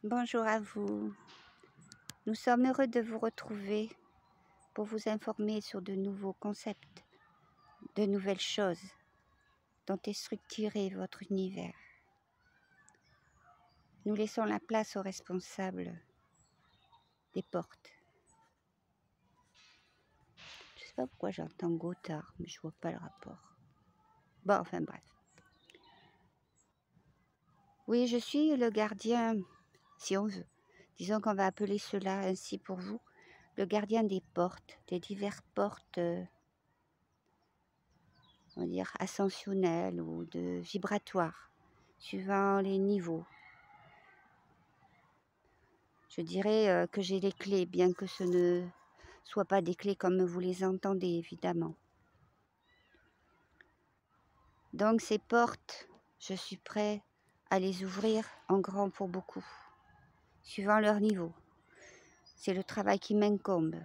Bonjour à vous. Nous sommes heureux de vous retrouver pour vous informer sur de nouveaux concepts, de nouvelles choses dont est structuré votre univers. Nous laissons la place aux responsables des portes. Je ne sais pas pourquoi j'entends Gothard, mais je ne vois pas le rapport. Bon, enfin bref. Oui, je suis le gardien, si on veut. Disons qu'on va appeler cela ainsi pour vous, le gardien des portes, des diverses portes, on va dire ascensionnelles ou de vibratoires, suivant les niveaux. Je dirais que j'ai les clés, bien que ce ne soit pas des clés comme vous les entendez, évidemment. Donc ces portes, je suis prêt à les ouvrir en grand pour beaucoup, suivant leur niveau. C'est le travail qui m'incombe.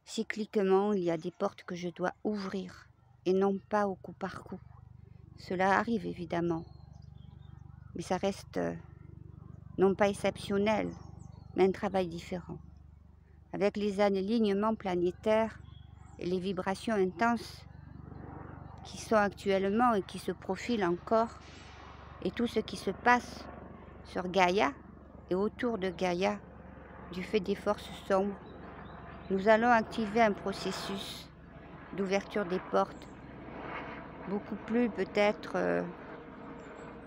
Cycliquement, il y a des portes que je dois ouvrir, et non pas au coup par coup. Cela arrive évidemment, mais ça reste non pas exceptionnel, mais un travail différent. Avec les alignements planétaires et les vibrations intenses qui sont actuellement et qui se profilent encore, et tout ce qui se passe sur Gaïa et autour de Gaïa, du fait des forces sombres, nous allons activer un processus d'ouverture des portes, beaucoup plus peut-être,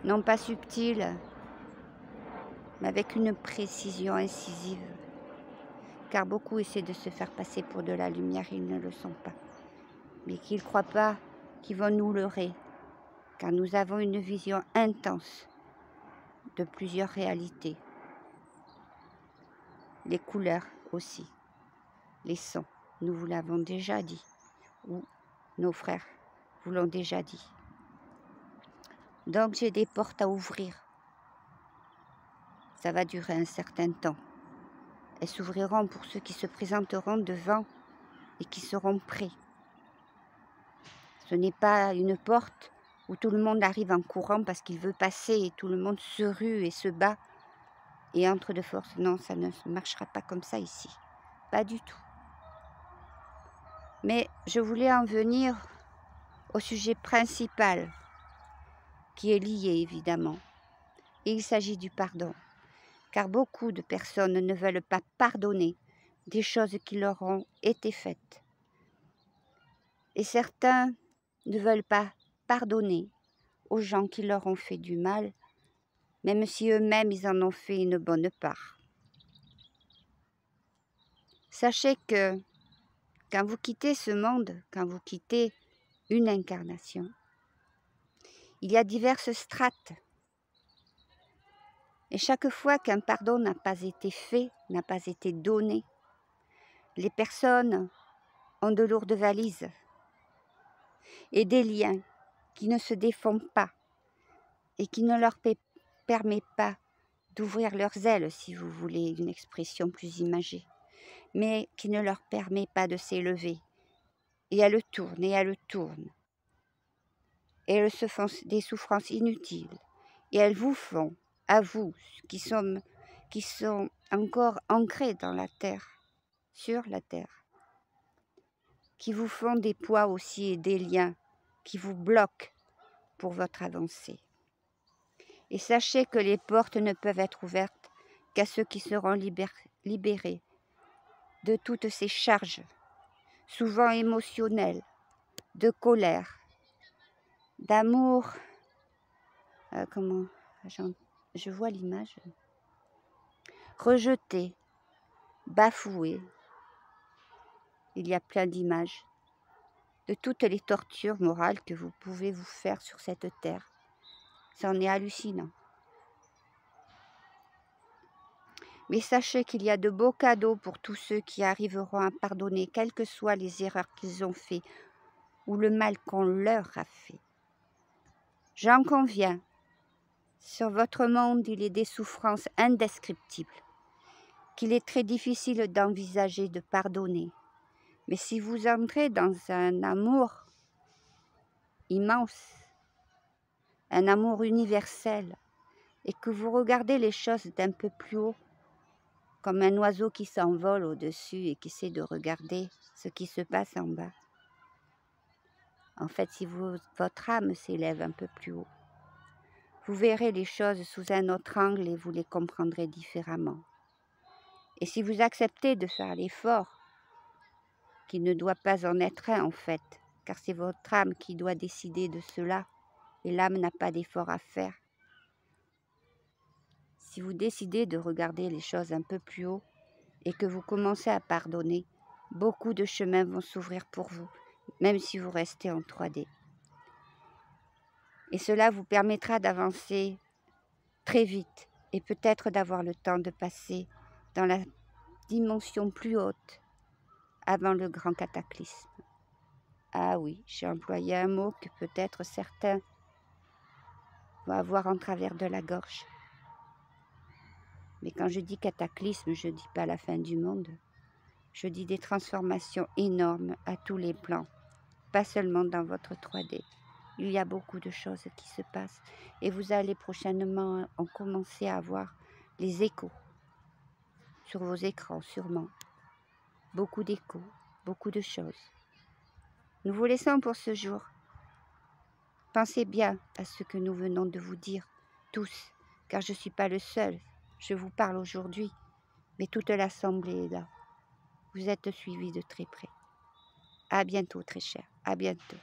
non pas subtil, mais avec une précision incisive. Car beaucoup essaient de se faire passer pour de la lumière, ils ne le sont pas. Mais qu'ils ne croient pas qu'ils vont nous leurrer, car nous avons une vision intense de plusieurs réalités. Les couleurs aussi, les sons, nous vous l'avons déjà dit, ou nos frères vous l'ont déjà dit. Donc j'ai des portes à ouvrir. Ça va durer un certain temps. Elles s'ouvriront pour ceux qui se présenteront devant et qui seront prêts. Ce n'est pas une porte où tout le monde arrive en courant parce qu'il veut passer et tout le monde se rue et se bat et entre de force. Non, ça ne marchera pas comme ça ici. Pas du tout. Mais je voulais en venir au sujet principal qui est lié évidemment. Et il s'agit du pardon. Car beaucoup de personnes ne veulent pas pardonner des choses qui leur ont été faites. Et certains ne veulent pas pardonner aux gens qui leur ont fait du mal, même si eux-mêmes ils en ont fait une bonne part. Sachez que quand vous quittez ce monde, quand vous quittez une incarnation, il y a diverses strates. Et chaque fois qu'un pardon n'a pas été fait, n'a pas été donné, les personnes ont de lourdes valises et des liens qui ne se défont pas et qui ne leur permettent pas d'ouvrir leurs ailes, si vous voulez une expression plus imagée, mais qui ne leur permet pas de s'élever. Et elles tournent, et elles tournent. Et elles se font des souffrances inutiles. Et elles vous font, à vous, qui sont encore ancrés dans la terre, sur la terre, qui vous font des poids aussi et des liens qui vous bloquent pour votre avancée. Et sachez que les portes ne peuvent être ouvertes qu'à ceux qui seront libérés de toutes ces charges, souvent émotionnelles, de colère, d'amour. Je vois l'image. Rejeté, bafoué. Il y a plein d'images de toutes les tortures morales que vous pouvez vous faire sur cette terre. C'en est hallucinant. Mais sachez qu'il y a de beaux cadeaux pour tous ceux qui arriveront à pardonner, quelles que soient les erreurs qu'ils ont faites ou le mal qu'on leur a fait. J'en conviens, sur votre monde, il y a des souffrances indescriptibles, qu'il est très difficile d'envisager de pardonner. Mais si vous entrez dans un amour immense, un amour universel, et que vous regardez les choses d'un peu plus haut, comme un oiseau qui s'envole au-dessus et qui essaie de regarder ce qui se passe en bas. En fait, si votre âme s'élève un peu plus haut, vous verrez les choses sous un autre angle et vous les comprendrez différemment. Et si vous acceptez de faire l'effort, qui ne doit pas en être un en fait, car c'est votre âme qui doit décider de cela, et l'âme n'a pas d'effort à faire. Si vous décidez de regarder les choses un peu plus haut et que vous commencez à pardonner, beaucoup de chemins vont s'ouvrir pour vous, même si vous restez en 3D. Et cela vous permettra d'avancer très vite et peut-être d'avoir le temps de passer dans la dimension plus haute avant le grand cataclysme. Ah oui, j'ai employé un mot que peut-être certains vont avoir en travers de la gorge. Mais quand je dis cataclysme, je ne dis pas la fin du monde. Je dis des transformations énormes à tous les plans, pas seulement dans votre 3D. Il y a beaucoup de choses qui se passent et vous allez prochainement en commencer à voir les échos sur vos écrans, sûrement. Beaucoup d'échos, beaucoup de choses. Nous vous laissons pour ce jour. Pensez bien à ce que nous venons de vous dire, tous, car je ne suis pas le seul. Je vous parle aujourd'hui, mais toute l'assemblée est là. Vous êtes suivis de très près. À bientôt, très cher. À bientôt.